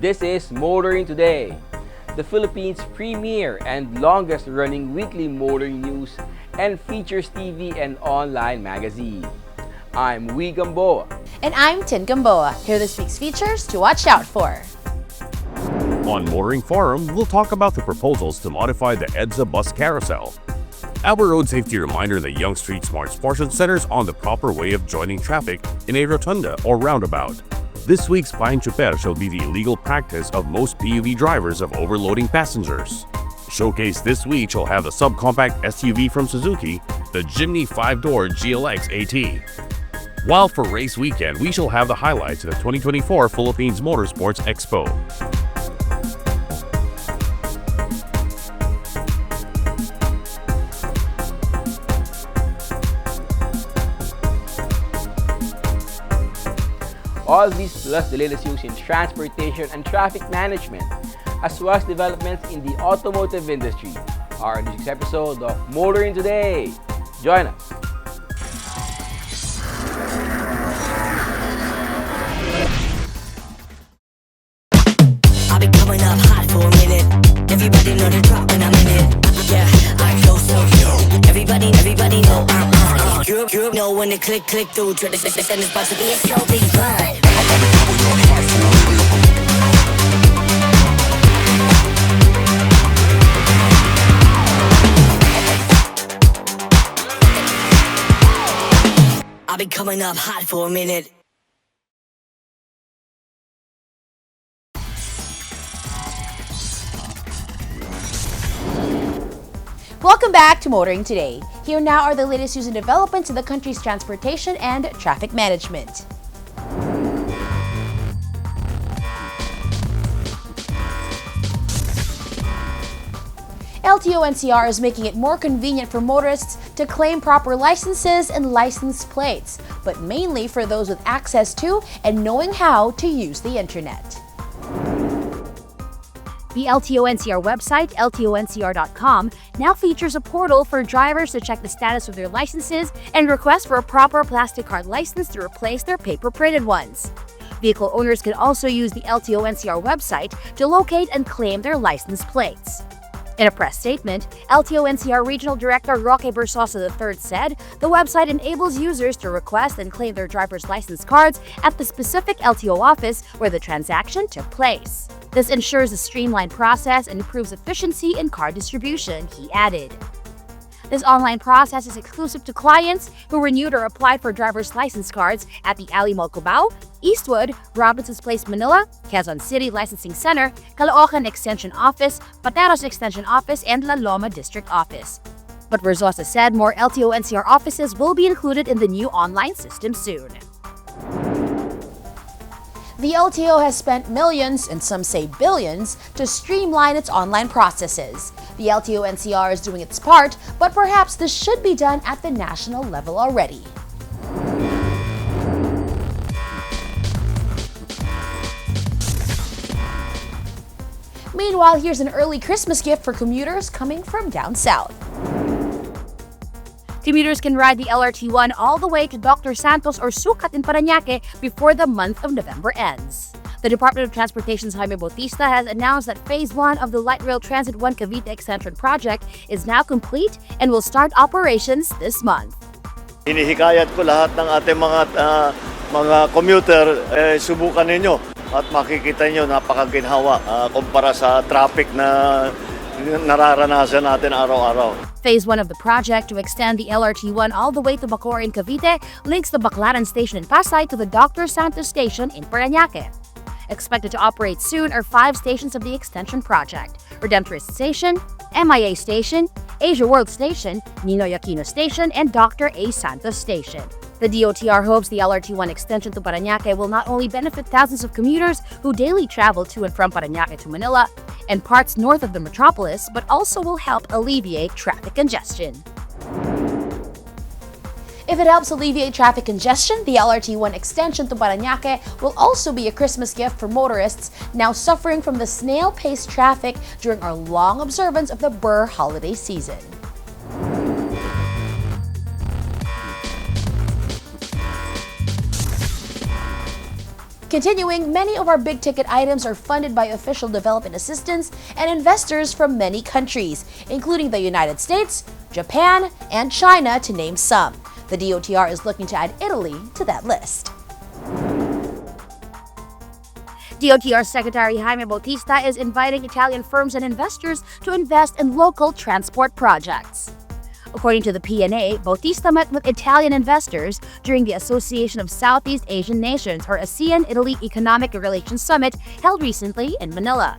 This is Motoring Today, the Philippines' premier and longest-running weekly motoring news and features TV and online magazine. I'm Wee Gamboa. And I'm Tin Gamboa. Here are this week's features to watch out for. On Motoring Forum, we'll talk about the proposals to modify the EDSA bus carousel. Our road safety reminder that Young Street Smart portion centers on the proper way of joining traffic in a rotunda or roundabout. This week's Pain Chuper shall be the illegal practice of most PUV drivers of overloading passengers. Showcase this week shall have the subcompact SUV from Suzuki, the Jimny 5-door GLX AT. While for race weekend, we shall have the highlights of the 2024 Philippines Motorsports Expo. All these plus the latest news in transportation and traffic management, as well as developments in the automotive industry, are in this episode of Motoring Today. Join us. I've been coming up hot for a minute. Everybody know the drop when I'm in it. Yeah, I flow so good. Everybody know I'm you know when the click through to the system is about to be a so big fun. I've been coming up hot for a minute. Welcome back to Motoring Today. Here now are the latest news and developments in the country's transportation and traffic management. LTO-NCR is making it more convenient for motorists to claim proper licenses and license plates, but mainly for those with access to and knowing how to use the internet. The LTO-NCR website, ltoncr.com, now features a portal for drivers to check the status of their licenses and request for a proper plastic card license to replace their paper-printed ones. Vehicle owners can also use the LTO-NCR website to locate and claim their license plates. In a press statement, LTO-NCR Regional Director Roque Bersosa III said the website enables users to request and claim their driver's license cards at the specific LTO office where the transaction took place. This ensures a streamlined process and improves efficiency in card distribution, he added. This online process is exclusive to clients who renewed or applied for driver's license cards at the Ali Mall Cubao, Eastwood, Robinson's Place Manila, Quezon City Licensing Center, Caloocan Extension Office, Pateros Extension Office, and La Loma District Office. But Bersosa said more LTO-NCR offices will be included in the new online system soon. The LTO has spent millions, and some say billions, to streamline its online processes. The LTO-NCR is doing its part, but perhaps this should be done at the national level already. Meanwhile, here's an early Christmas gift for commuters coming from down south. Commuters can ride the LRT1 all the way to Dr. Santos or Sucat in Parañaque before the month of November ends. The Department of Transportation's Jaime Bautista has announced that Phase 1 of the Light Rail Transit 1 Cavite Extension project is now complete and will start operations this month. Hinihikayat ko lahat ng ating mga commuter, subukan ninyo at makikita nyo napakaginhawa kumpara sa traffic na nararanasan natin araw-araw. Phase 1 of the project to extend the LRT1 all the way to Bacoor in Cavite links the Baclaran Station in Pasay to the Dr. Santos Station in Parañaque. Expected to operate soon are 5 stations of the extension project: Redemptorist Station, MIA Station, Asia World Station, Ninoy Aquino Station, and Dr. A. Santos Station. The DOTR hopes the LRT-1 extension to Parañaque will not only benefit thousands of commuters who daily travel to and from Parañaque to Manila and parts north of the metropolis, but also will help alleviate traffic congestion. If it helps alleviate traffic congestion, the LRT-1 extension to Parañaque will also be a Christmas gift for motorists now suffering from the snail-paced traffic during our long observance of the Burr holiday season. Continuing, many of our big-ticket items are funded by official development assistance and investors from many countries, including the United States, Japan, and China, to name some. The DOTR is looking to add Italy to that list. DOTR Secretary Jaime Bautista is inviting Italian firms and investors to invest in local transport projects. According to the PNA, Bautista met with Italian investors during the Association of Southeast Asian Nations, or ASEAN-Italy Economic Relations Summit held recently in Manila.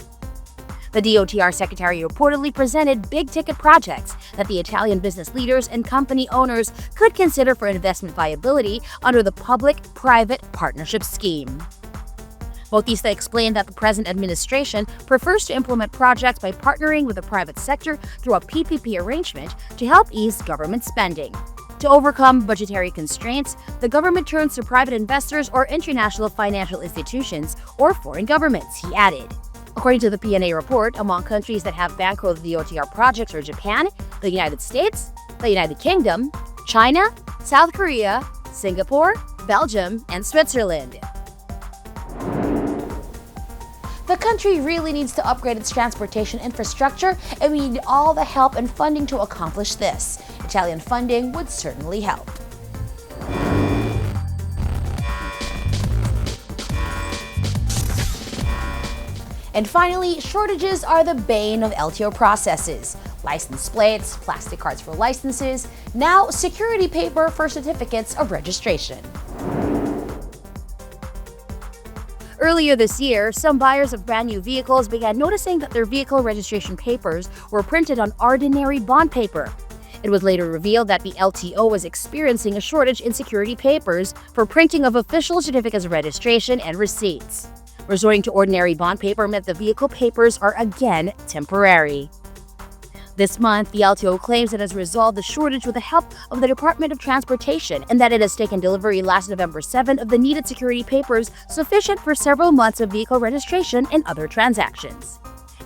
The DOTR Secretary reportedly presented big-ticket projects that the Italian business leaders and company owners could consider for investment viability under the Public-Private Partnership Scheme. Bautista explained that the present administration prefers to implement projects by partnering with the private sector through a PPP arrangement to help ease government spending. To overcome budgetary constraints, the government turns to private investors or international financial institutions or foreign governments, he added. According to the PNA report, among countries that have bankrolled the DOTR projects are Japan, the United States, the United Kingdom, China, South Korea, Singapore, Belgium, and Switzerland. The country really needs to upgrade its transportation infrastructure, and we need all the help and funding to accomplish this. Italian funding would certainly help. And finally, shortages are the bane of LTO processes. License plates, plastic cards for licenses, now security paper for certificates of registration. Earlier this year, some buyers of brand new vehicles began noticing that their vehicle registration papers were printed on ordinary bond paper. It was later revealed that the LTO was experiencing a shortage in security papers for printing of official certificates of registration and receipts. Resorting to ordinary bond paper meant the vehicle papers are again temporary. This month, the LTO claims it has resolved the shortage with the help of the Department of Transportation and that it has taken delivery last November 7 of the needed security papers sufficient for several months of vehicle registration and other transactions.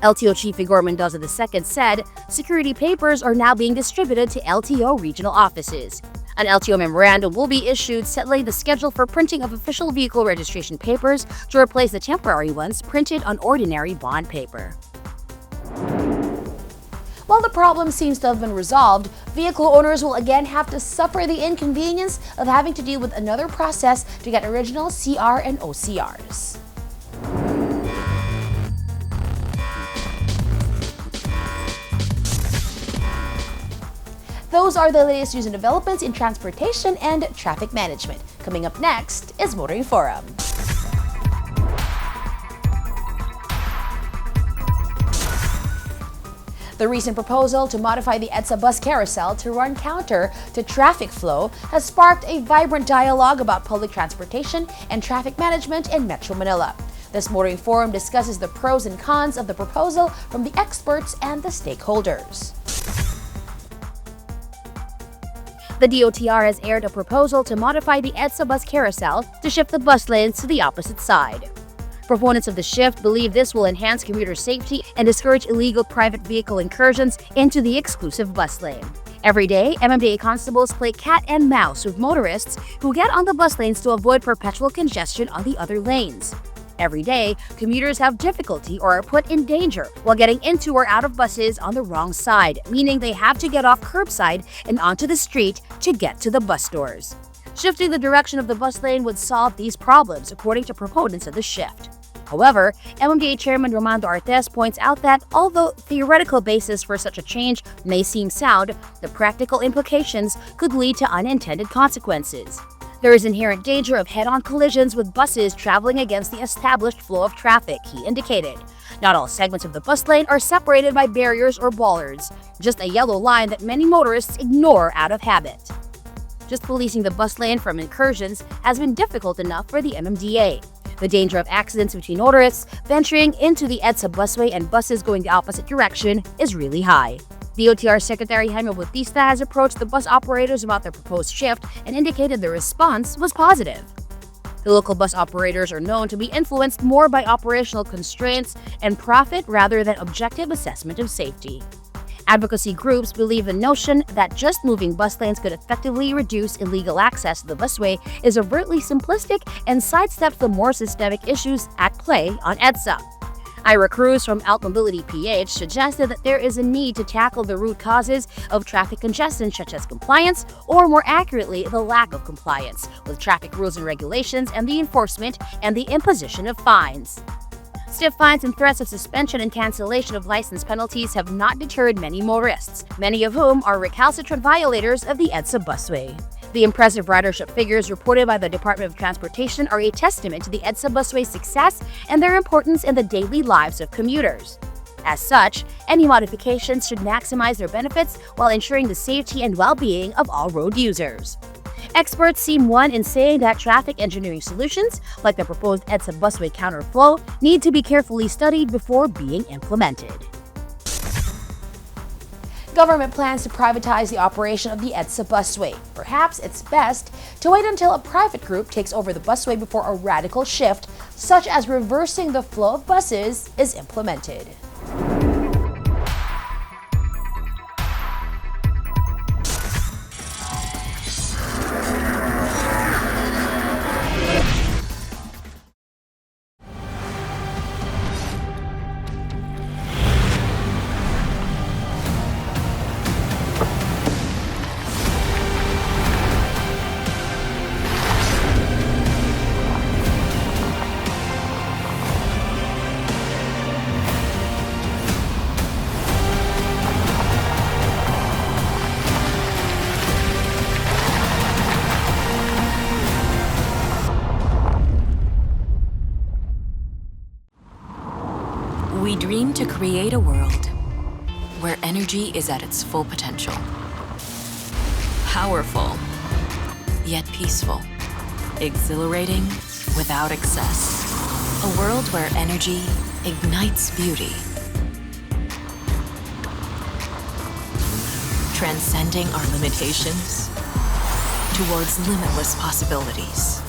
LTO Chief Igor Mendoza II said security papers are now being distributed to LTO regional offices. An LTO memorandum will be issued settling the schedule for printing of official vehicle registration papers to replace the temporary ones printed on ordinary bond paper. While the problem seems to have been resolved, vehicle owners will again have to suffer the inconvenience of having to deal with another process to get original CR and OCRs. Those are the latest news and developments in transportation and traffic management. Coming up next is Motoring Forum. The recent proposal to modify the EDSA bus carousel to run counter to traffic flow has sparked a vibrant dialogue about public transportation and traffic management in Metro Manila. This Motoring Forum discusses the pros and cons of the proposal from the experts and the stakeholders. The DOTR has aired a proposal to modify the EDSA bus carousel to shift the bus lanes to the opposite side. Proponents of the shift believe this will enhance commuter safety and discourage illegal private vehicle incursions into the exclusive bus lane. Every day, MMDA constables play cat and mouse with motorists who get on the bus lanes to avoid perpetual congestion on the other lanes. Every day, commuters have difficulty or are put in danger while getting into or out of buses on the wrong side, meaning they have to get off curbside and onto the street to get to the bus doors. Shifting the direction of the bus lane would solve these problems, according to proponents of the shift. However, MMDA Chairman Romando Artes points out that although theoretical basis for such a change may seem sound, the practical implications could lead to unintended consequences. There is inherent danger of head-on collisions with buses traveling against the established flow of traffic, he indicated. Not all segments of the bus lane are separated by barriers or bollards, just a yellow line that many motorists ignore out of habit. Just policing the bus lane from incursions has been difficult enough for the MMDA. The danger of accidents between motorists venturing into the EDSA busway and buses going the opposite direction is really high. DOTR Secretary Jaime Bautista has approached the bus operators about their proposed shift and indicated the response was positive. The local bus operators are known to be influenced more by operational constraints and profit rather than objective assessment of safety. Advocacy groups believe the notion that just moving bus lanes could effectively reduce illegal access to the busway is overtly simplistic and sidesteps the more systemic issues at play on EDSA. Ira Cruz from Alt Mobility PH suggested that there is a need to tackle the root causes of traffic congestion, such as compliance, or more accurately, the lack of compliance with traffic rules and regulations, and the enforcement and the imposition of fines. Stiff fines and threats of suspension and cancellation of license penalties have not deterred many motorists, many of whom are recalcitrant violators of the EDSA busway. The impressive ridership figures reported by the Department of Transportation are a testament to the EDSA busway's success and their importance in the daily lives of commuters. As such, any modifications should maximize their benefits while ensuring the safety and well-being of all road users. Experts seem one in saying that traffic engineering solutions, like the proposed EDSA busway counterflow, need to be carefully studied before being implemented. Government plans to privatize the operation of the EDSA busway. Perhaps it's best to wait until a private group takes over the busway before a radical shift, such as reversing the flow of buses, is implemented. We dream to create a world where energy is at its full potential. Powerful, yet peaceful. Exhilarating without excess. A world where energy ignites beauty. Transcending our limitations towards limitless possibilities.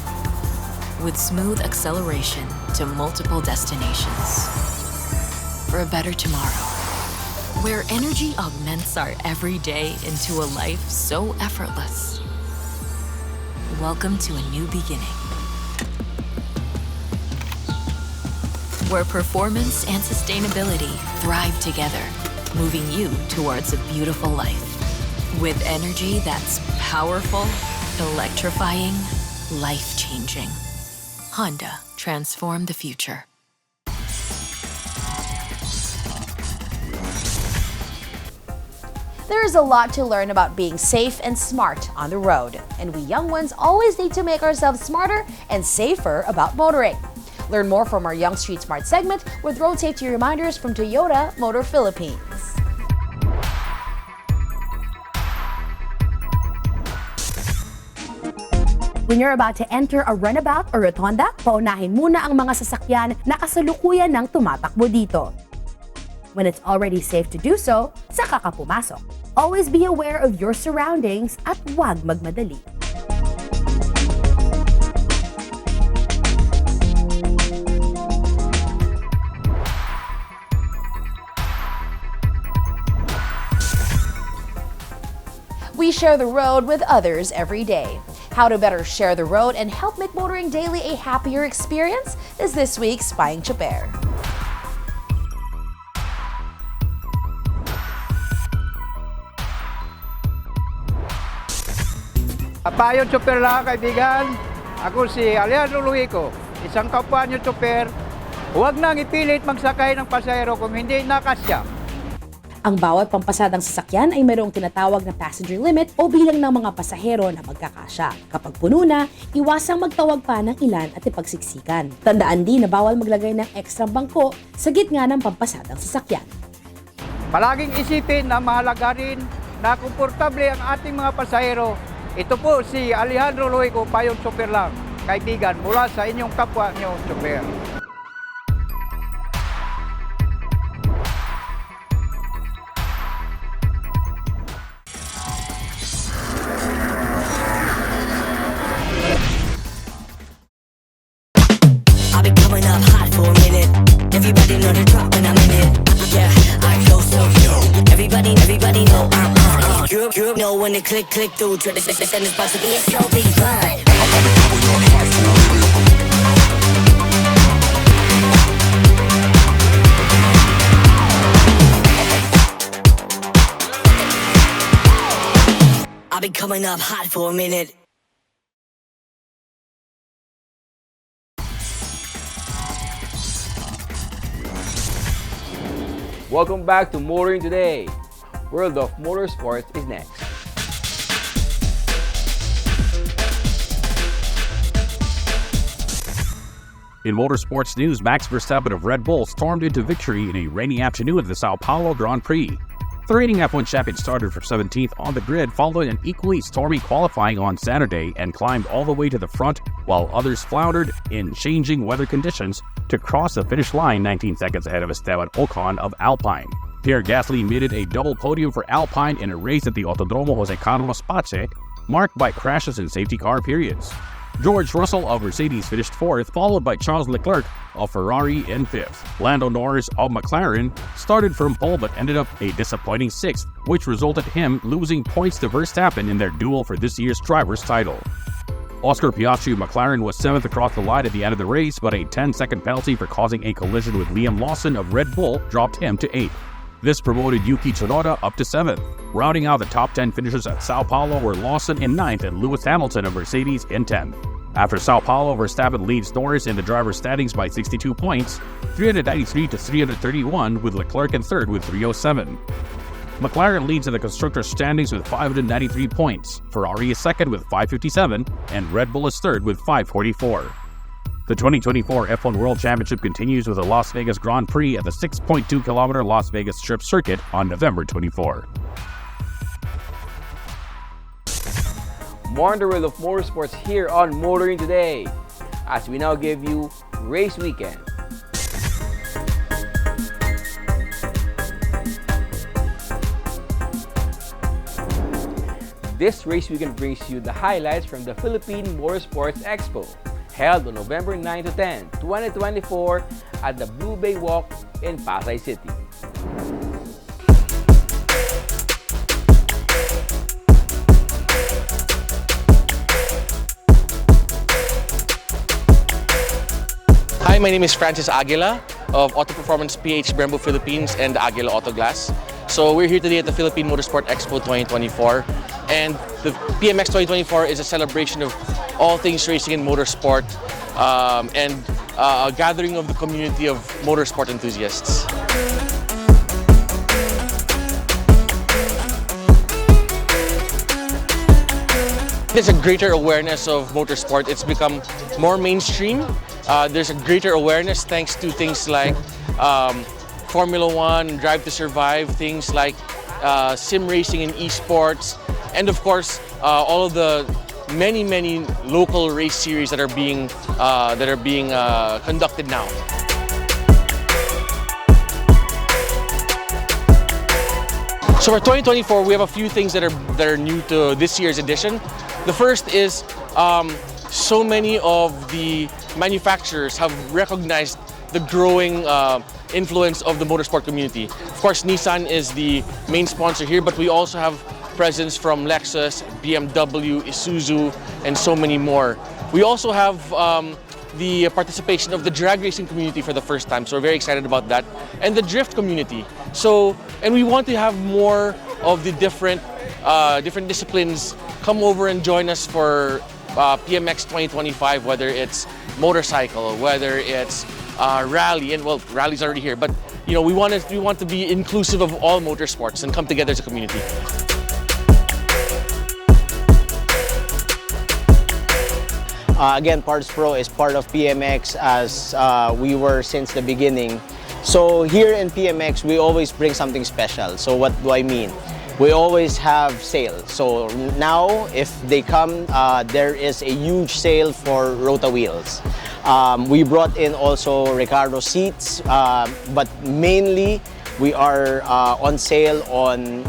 With smooth acceleration to multiple destinations. For a better tomorrow, where energy augments our everyday into a life so effortless. Welcome to a new beginning, where performance and sustainability thrive together, moving you towards a beautiful life. With energy that's powerful, electrifying, life-changing. Honda, transform the future. There is a lot to learn about being safe and smart on the road, and we young ones always need to make ourselves smarter and safer about motoring. Learn more from our Young Street Smart segment with road safety reminders from Toyota Motor Philippines. When you're about to enter a runabout or rotonda, paunahin muna ang mga sasakyan na kasalukuyan ng tumatakbo dito. When it's already safe to do so, saka ka pumasok. Always be aware of your surroundings at huwag magmadali. We share the road with others every day. How to better share the road and help make motoring daily a happier experience is this week's Spying Choper. Payo Chopper lang kaibigan, ako si Alejandro Luico, isang kapwa niyo chopper. Huwag nang ipilit magsakay ng pasahero kung hindi nakasya. Ang bawat pampasadang sasakyan ay mayroong tinatawag na passenger limit o bilang ng mga pasahero na magkakasya. Kapag puno na, iwasang magtawag pa ng ilan at ipagsiksikan. Tandaan din na bawal maglagay ng ekstra bangko sa gitna ng pampasadang sasakyan. Palaging isipin na mahalaga rin na komportable ang ating mga pasahero. Ito po si Alejandro Luico, Payong Super lang, kaibigan mula sa inyong kapwa niyo, super. I've been coming up hot for a minute. Everybody know the drop when I'm in it. Yeah, I go so everybody know I'm on it. You know when they click through to the and it's about to be a slow beat ride. I've been coming up hot for a minute. Welcome back to Motoring Today. World of Motorsports is next. In motorsports news, Max Verstappen of Red Bull stormed into victory in a rainy afternoon at the Sao Paulo Grand Prix. The reigning F1 champion started from 17th on the grid following an equally stormy qualifying on Saturday and climbed all the way to the front while others floundered in changing weather conditions to cross the finish line 19 seconds ahead of Esteban Ocon of Alpine. Pierre Gasly made it a double podium for Alpine in a race at the Autodromo Jose Carlos Pace, marked by crashes and safety car periods. George Russell of Mercedes finished 4th, followed by Charles Leclerc of Ferrari in 5th. Lando Norris of McLaren started from pole but ended up a disappointing 6th, which resulted in him losing points to Verstappen in their duel for this year's driver's title. Oscar Piastri of McLaren was 7th across the line at the end of the race, but a 10-second penalty for causing a collision with Liam Lawson of Red Bull dropped him to 8th. This promoted Yuki Tsunoda up to 7th. Rounding out the top 10 finishers at Sao Paulo were Lawson in 9th and Lewis Hamilton of Mercedes in 10th. After Sao Paulo, Verstappen leads Norris in the driver's standings by 62 points, 393 to 331, with Leclerc in 3rd with 307. McLaren leads in the constructors' standings with 593 points, Ferrari is 2nd with 557, and Red Bull is 3rd with 544. The 2024 F1 World Championship continues with the Las Vegas Grand Prix at the 6.2-kilometer Las Vegas Strip Circuit on November 24. More on the world of motorsports here on Motoring Today, as we now give you Race Weekend. This Race Weekend brings you the highlights from the Philippine Motorsports Expo, held on November 9 to 10, 2024 at the Blue Bay Walk in Pasay City. Hi, my name is Francis Aguila of Auto Performance PH Brembo Philippines and Aguila Auto Glass. So we're here today at the Philippine Motorsport Expo 2024, and the PMX 2024 is a celebration of all things racing and motorsport, and a gathering of the community of motorsport enthusiasts. There's a greater awareness of motorsport. It's become more mainstream. There's a greater awareness thanks to things like Formula One, Drive to Survive, things like sim racing and esports, and of course all of the many local race series that are being conducted now. So for 2024, we have a few things that are new to this year's edition. The first is so many of the manufacturers have recognized the growing influence of the motorsport community. Of course, Nissan is the main sponsor here, but we also have presence from Lexus, BMW, Isuzu, and so many more. We also have the participation of the drag racing community for the first time, so we're very excited about that, and the drift community. So, and we want to have more of the different disciplines come over and join us for PMX 2025, whether it's motorcycle, whether it's rally, and well, rally's already here, but you know, we want to be inclusive of all motorsports and come together as a community. Again, Parts Pro is part of PMX as we were since the beginning. So here in PMX, we always bring something special. So what do I mean? We always have sales. So now, if they come, there is a huge sale for Rota wheels. We brought in also Ricardo seats, but mainly we are on sale on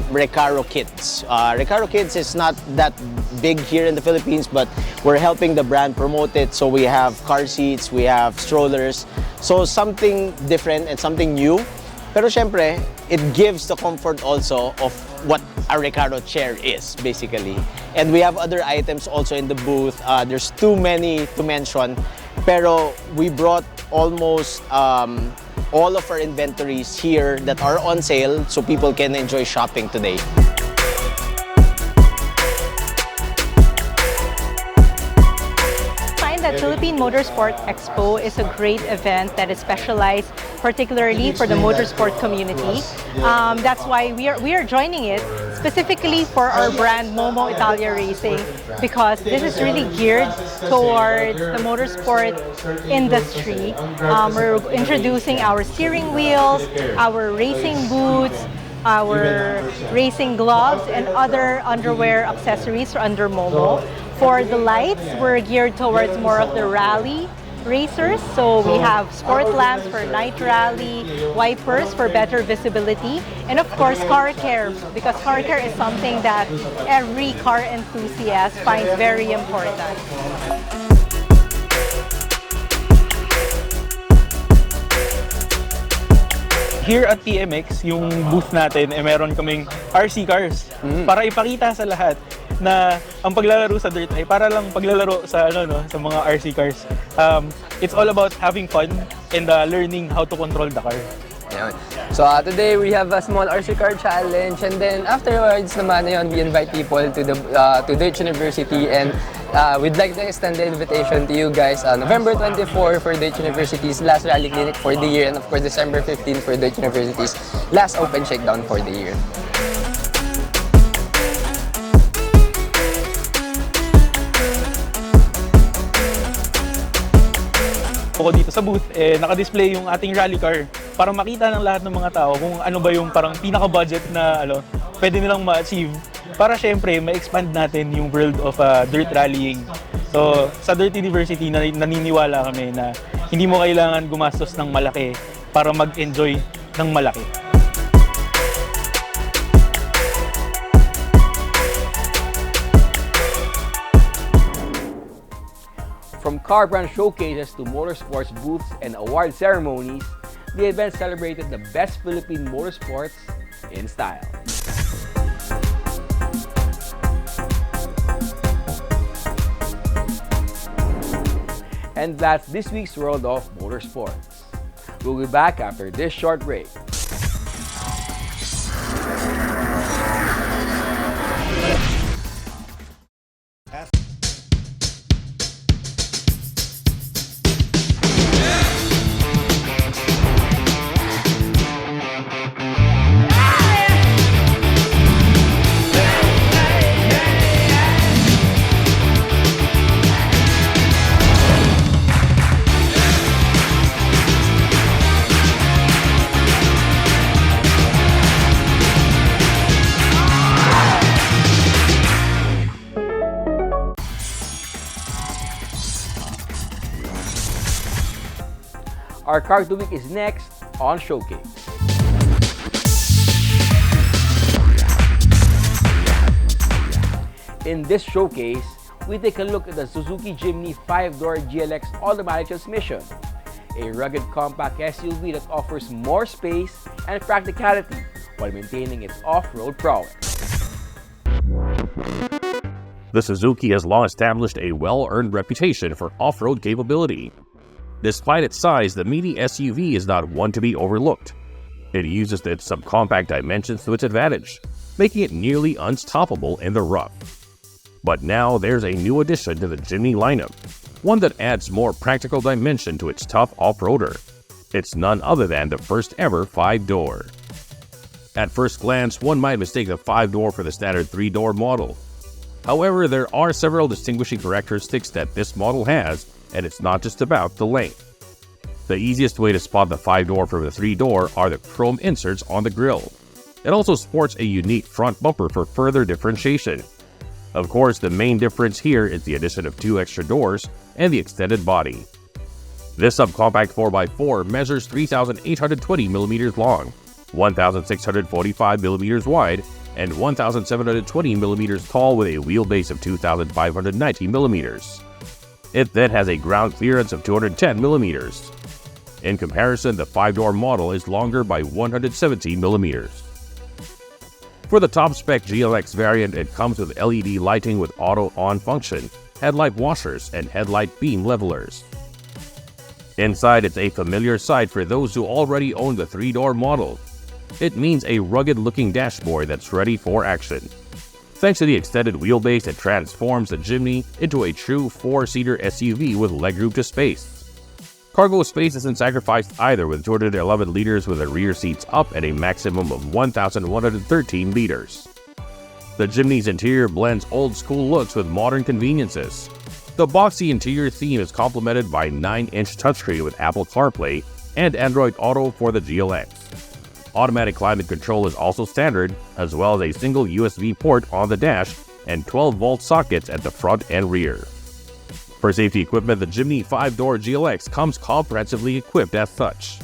Recaro Kids. Recaro Kids is not that big here in the Philippines, but we're helping the brand promote it. So we have car seats, we have strollers. So something different and something new. Pero syempre, it gives the comfort also of what a Recaro chair is, basically. And we have other items also in the booth. There's too many to mention. Pero we brought almost all of our inventories here that are on sale so people can enjoy shopping today. That Philippine Motorsport Expo is a great event that is specialized particularly for the motorsport community. That's why we are joining it specifically for our brand Momo Italia Racing, because this is really geared towards the motorsport industry. We're introducing our steering wheels, our racing boots, our racing gloves, and other underwear accessories under Momo. For the lights, we're geared towards more of the rally racers. So we have sport lamps for night rally, wipers for better visibility, and of course car care, because car care is something that every car enthusiast finds very important. Here at PMX, yung booth natin, meron kaming RC cars para ipakita sa lahat na ang paglalaro sa dirt ay para lang paglalaro sa sa mga RC cars. It's all about having fun and learning how to control the car. So today we have a small RC car challenge, and then afterwards naman we invite people to the to Deutsch University, and we'd like to extend the invitation to you guys on November 24 for Deutsch University's last rally clinic for the year, and of course December 15 for Deutsch University's last open shakedown for the year. Ako dito sa booth, naka-display yung ating rally car para makita ng lahat ng mga tao kung ano ba yung parang pinaka-budget na pwede nilang ma-achieve para syempre ma-expand natin yung world of dirt rallying. So sa Dirt University, naniniwala kami na hindi mo kailangan gumastos ng malaki para mag-enjoy ng malaki. From car brand showcases to motorsports booths and award ceremonies, the event celebrated the best Philippine motorsports in style. And that's this week's World of Motorsports. We'll be back after this short break. Our Car of the Week is next on Showcase. In this showcase, we take a look at the Suzuki Jimny 5-door GLX automatic transmission, a rugged compact SUV that offers more space and practicality while maintaining its off-road prowess. The Suzuki has long established a well-earned reputation for off-road capability. Despite its size, the Mini SUV is not one to be overlooked. It uses its subcompact dimensions to its advantage, making it nearly unstoppable in the rough. But now there's a new addition to the Jimny lineup, one that adds more practical dimension to its tough off-roader. It's none other than the first ever 5-door. At first glance, one might mistake the 5-door for the standard 3-door model. However, there are several distinguishing characteristics that this model has, and it's not just about the length. The easiest way to spot the 5-door from the 3-door are the chrome inserts on the grille. It also sports a unique front bumper for further differentiation. Of course, the main difference here is the addition of 2 extra doors and the extended body. This subcompact 4x4 measures 3,820mm long, 1,645mm wide, and 1,720mm tall with a wheelbase of 2,590mm. It then has a ground clearance of 210mm. In comparison, the 5-door model is longer by 117mm. For the top-spec GLX variant, it comes with LED lighting with auto-on function, headlight washers, and headlight beam levelers. Inside, it's a familiar sight for those who already own the 3-door model. It means a rugged-looking dashboard that's ready for action. Thanks to the extended wheelbase, it transforms the Jimny into a true 4-seater SUV with legroom to space. Cargo space isn't sacrificed either, with 211 liters with the rear seats up at a maximum of 1,113 liters. The Jimny's interior blends old-school looks with modern conveniences. The boxy interior theme is complemented by 9-inch touchscreen with Apple CarPlay and Android Auto for the GLX. Automatic climate control is also standard, as well as a single USB port on the dash and 12-volt sockets at the front and rear. For safety equipment, the Jimny 5-door GLX comes comprehensively equipped as such.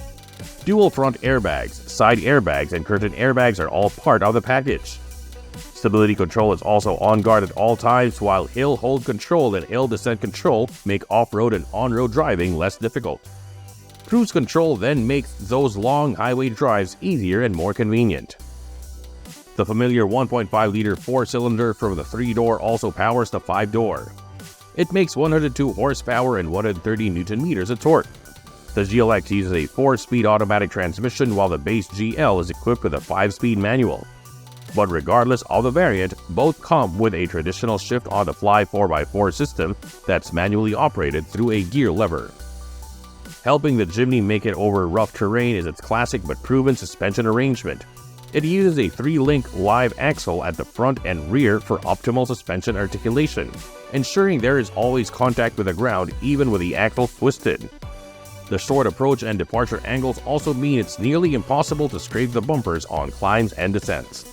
Dual front airbags, side airbags, and curtain airbags are all part of the package. Stability control is also on guard at all times, while hill hold control and hill descent control make off-road and on-road driving less difficult. Cruise control then makes those long highway drives easier and more convenient. The familiar 1.5-liter 4-cylinder from the 3-door also powers the 5-door. It makes 102 horsepower and 130 Nm of torque. The GLX uses a 4-speed automatic transmission, while the base GL is equipped with a 5-speed manual. But regardless of the variant, both come with a traditional shift-on-the-fly 4x4 system that's manually operated through a gear lever. Helping the Jimny make it over rough terrain is its classic but proven suspension arrangement. It uses a 3-link live axle at the front and rear for optimal suspension articulation, ensuring there is always contact with the ground even with the axle twisted. The short approach and departure angles also mean it's nearly impossible to scrape the bumpers on climbs and descents.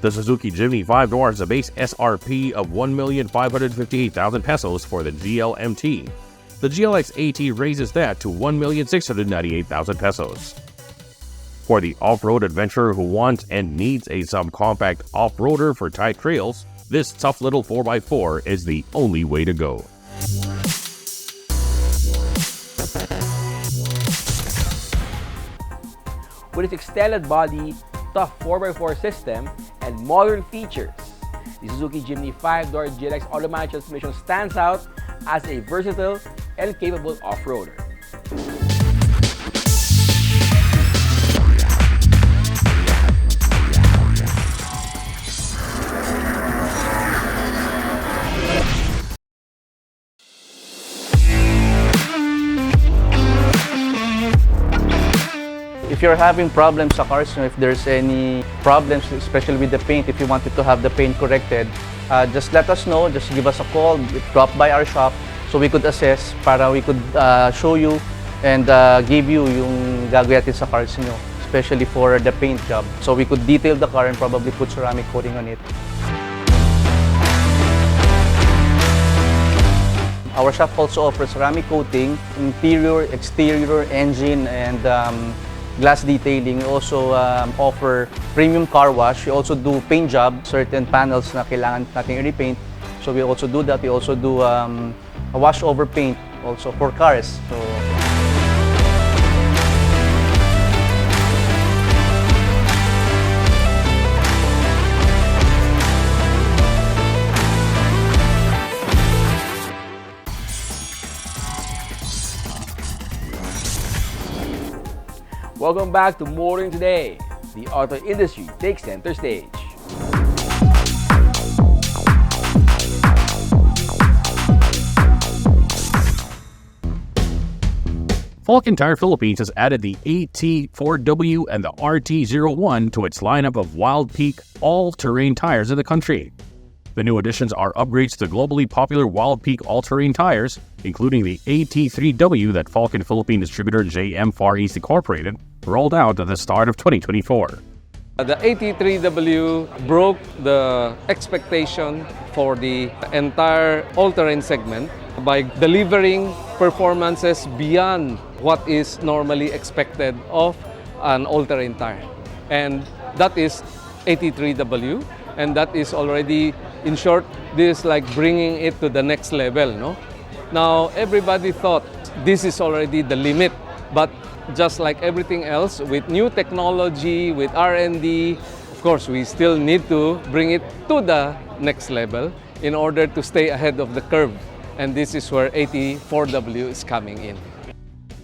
The Suzuki Jimny 5-door has a base SRP of 1,558,000 pesos for the GLMT. The GLX AT raises that to 1,698,000 pesos. For the off-road adventurer who wants and needs a subcompact off-roader for tight trails, this tough little 4x4 is the only way to go. With its extended body, tough 4x4 system, and modern features, the Suzuki Jimny 5-door GLX automatic transmission stands out as a versatile and capable off-roader. If you're having problems sa cars, if there's any problems, especially with the paint, if you wanted to have the paint corrected, just let us know, just give us a call, drop by our shop so we could assess, para we could show you and give you yung gagawin natin sa cars nyo, especially for the paint job. So we could detail the car and probably put ceramic coating on it. Our shop also offers ceramic coating, interior, exterior, engine, and glass detailing. We also offer premium car wash. We also do paint job, certain panels na kailangan nating i-repaint. So we also do that. We also do a wash over paint also for cars. So, Welcome back to Motoring Today. The auto industry takes center stage. Falcon Tire Philippines has added the AT4W and the RT01 to its lineup of Wild Peak all-terrain tires in the country. The new additions are upgrades to the globally popular Wild Peak all-terrain tires, including the AT3W that Falcon Philippine distributor JM Far East Incorporated rolled out at the start of 2024. The AT3W broke the expectation for the entire all-terrain segment by delivering performances beyond what is normally expected of an all-terrain tire. And that is AT3W, and that is already, in short, this is like bringing it to the next level, no? Now, everybody thought this is already the limit, but just like everything else, with new technology, with R&D, of course, we still need to bring it to the next level in order to stay ahead of the curve. And this is where AT4W is coming in.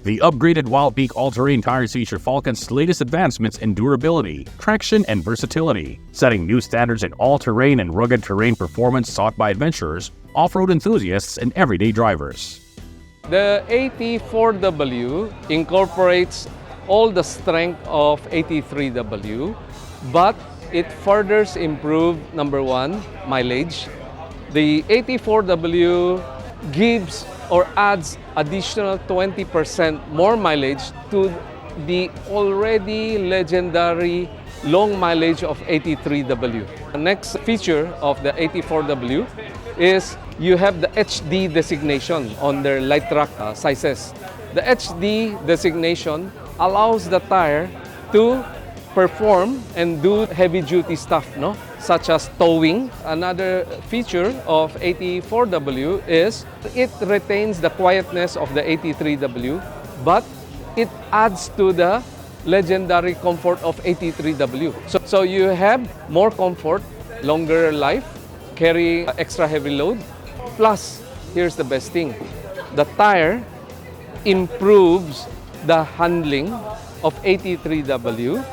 The upgraded Wild Peak all-terrain tires feature Falcon's latest advancements in durability, traction, and versatility, setting new standards in all-terrain and rugged terrain performance sought by adventurers, off-road enthusiasts, and everyday drivers. The AT4W incorporates all the strength of AT3W, but it further improves, number one, mileage. The AT4W gives or adds additional 20% more mileage to the already legendary long mileage of AT3W. The next feature of the AT4W is you have the HD designation on their light truck sizes. The HD designation allows the tire to perform and do heavy-duty stuff, no? Such as towing. Another feature of AT4W is it retains the quietness of the AT3W, but it adds to the legendary comfort of AT3W. So you have more comfort, longer life, carry extra heavy load. Plus, here's the best thing, the tire improves the handling of AT3W.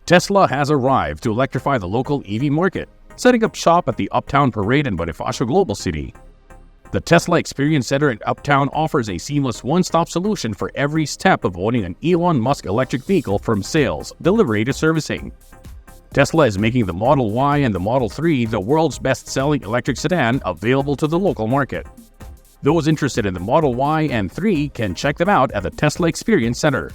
Tesla has arrived to electrify the local EV market, setting up shop at the Uptown Parade in Bonifacio Global City. The Tesla Experience Center in Uptown offers a seamless one-stop solution for every step of owning an Elon Musk electric vehicle, from sales, delivery to servicing. Tesla is making the Model Y and the Model 3 the world's best-selling electric sedan available to the local market. Those interested in the Model Y and 3 can check them out at the Tesla Experience Center.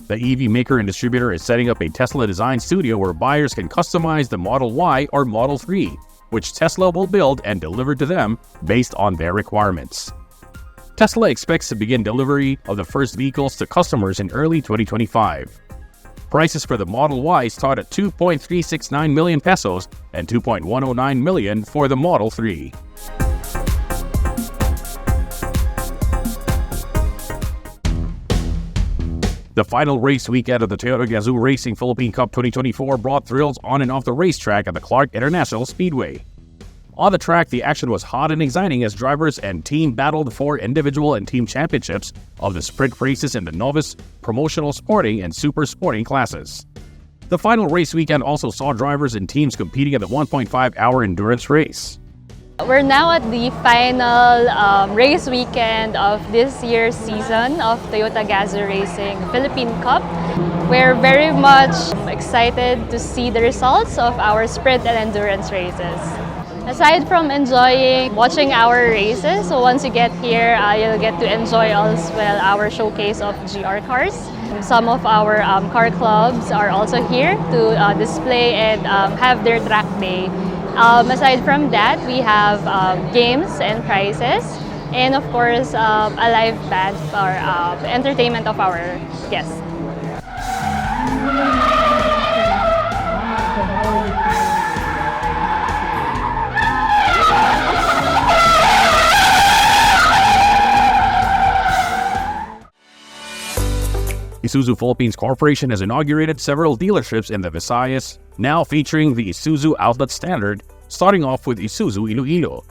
The EV maker and distributor is setting up a Tesla design studio where buyers can customize the Model Y or Model 3, which Tesla will build and deliver to them based on their requirements. Tesla expects to begin delivery of the first vehicles to customers in early 2025. Prices for the Model Y start at 2.369 million pesos and 2.109 million for the Model 3. The final race weekend of the Toyota Gazoo Racing Philippine Cup 2024 brought thrills on and off the racetrack at the Clark International Speedway. On the track, the action was hot and exciting as drivers and team battled for individual and team championships of the sprint races in the novice, promotional sporting, and super sporting classes. The final race weekend also saw drivers and teams competing in the 1.5-hour endurance race. We're now at the final race weekend of this year's season of Toyota Gazoo Racing Philippine Cup. We're very much excited to see the results of our sprint and endurance races. Aside from enjoying watching our races, so once you get here, you'll get to enjoy as well our showcase of GR cars. Some of our car clubs are also here to display and have their track day. Aside from that, we have games and prizes, and of course, a live band for entertainment of our guests. Isuzu Philippines Corporation has inaugurated several dealerships in the Visayas, now featuring the Isuzu Outlet Standard, starting off with Isuzu Iloilo.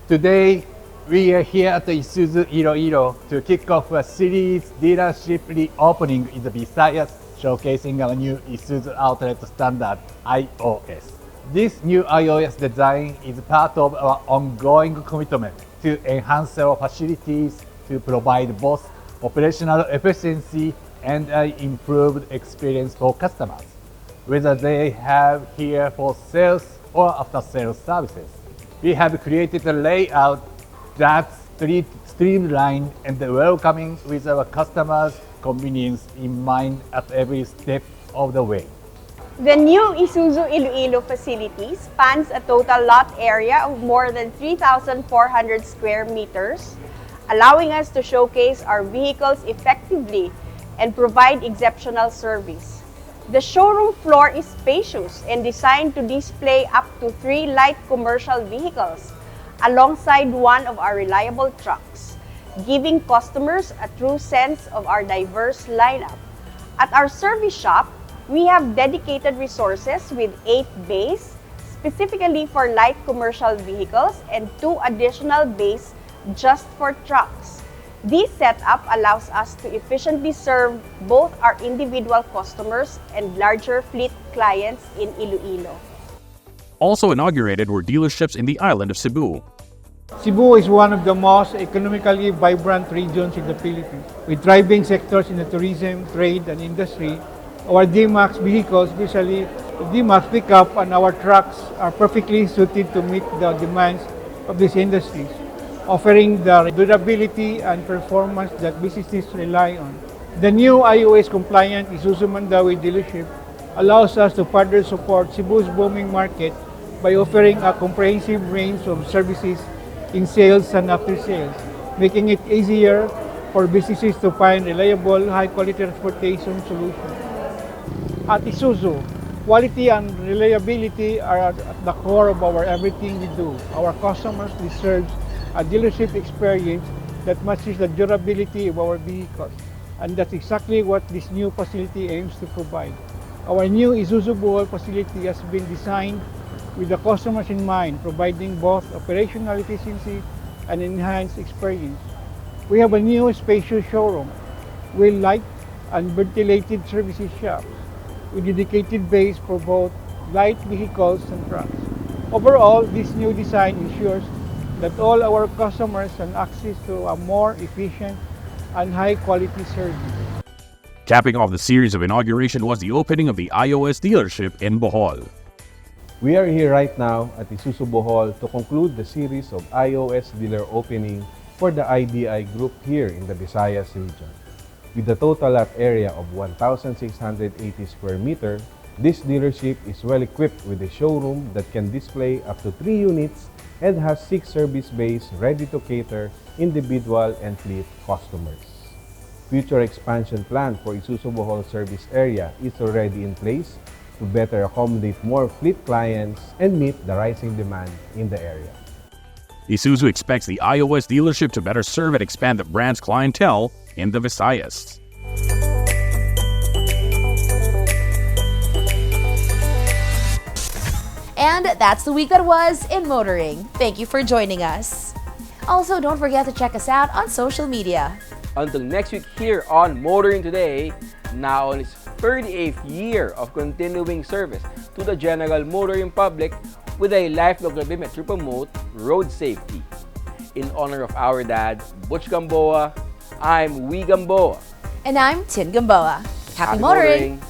Today, We are here at the Isuzu Iloilo to kick off a series dealership reopening in the Visayas, showcasing our new Isuzu outlet standard, iOS. This new iOS design is part of our ongoing commitment to enhance our facilities to provide both operational efficiency and an improved experience for customers, whether they have here for sales or after-sales services. We have created a layout that's streamlined and welcoming with our customers' convenience in mind at every step of the way. The new Isuzu Iloilo facility spans a total lot area of more than 3,400 square meters, allowing us to showcase our vehicles effectively and provide exceptional service. The showroom floor is spacious and designed to display up to 3 light commercial vehicles alongside one of our reliable trucks, giving customers a true sense of our diverse lineup. At our service shop, we have dedicated resources with 8 bays specifically for light commercial vehicles and 2 additional bays just for trucks. This setup allows us to efficiently serve both our individual customers and larger fleet clients in Iloilo. Also inaugurated were dealerships in the island of Cebu. Cebu is one of the most economically vibrant regions in the Philippines. With thriving sectors in the tourism, trade, and industry, our D-Max vehicles, especially the D-Max pickup and our trucks, are perfectly suited to meet the demands of these industries, offering the durability and performance that businesses rely on. The new iOS-compliant Isuzu Mandawi dealership allows us to further support Cebu's booming market by offering a comprehensive range of services in sales and after-sales, making it easier for businesses to find reliable, high-quality transportation solutions. At Isuzu, quality and reliability are at the core of everything we do. Our customers deserve a dealership experience that matches the durability of our vehicles, and that's exactly what this new facility aims to provide. Our new Isuzu Bohol facility has been designed with the customers in mind, providing both operational efficiency and enhanced experience. We have a new spacious showroom, well-light and ventilated services shops, with dedicated bays for both light vehicles and trucks. Overall, this new design ensures that all our customers have access to a more efficient and high-quality service. Capping off the series of inauguration was the opening of the iOS dealership in Bohol. We are here right now at Isuzu Bohol to conclude the series of iOS dealer opening for the IDI group here in the Visayas region. With a total lot area of 1,680 square meter, this dealership is well equipped with a showroom that can display up to 3 units and has 6 service bays ready to cater individual and fleet customers. Future expansion plan for Isuzu Bohol service area is already in place to better accommodate more fleet clients and meet the rising demand in the area. Isuzu expects the iOS dealership to better serve and expand the brand's clientele in the Visayas. And that's the week that was in motoring. Thank you for joining us. Also, don't forget to check us out on social media. Until next week here on Motoring Today, now on its 38th year of continuing service to the general motoring public with a lifelong commitment to promote road safety. In honor of our dad, Butch Gamboa, I'm Wee Gamboa. And I'm Tin Gamboa. Happy motoring!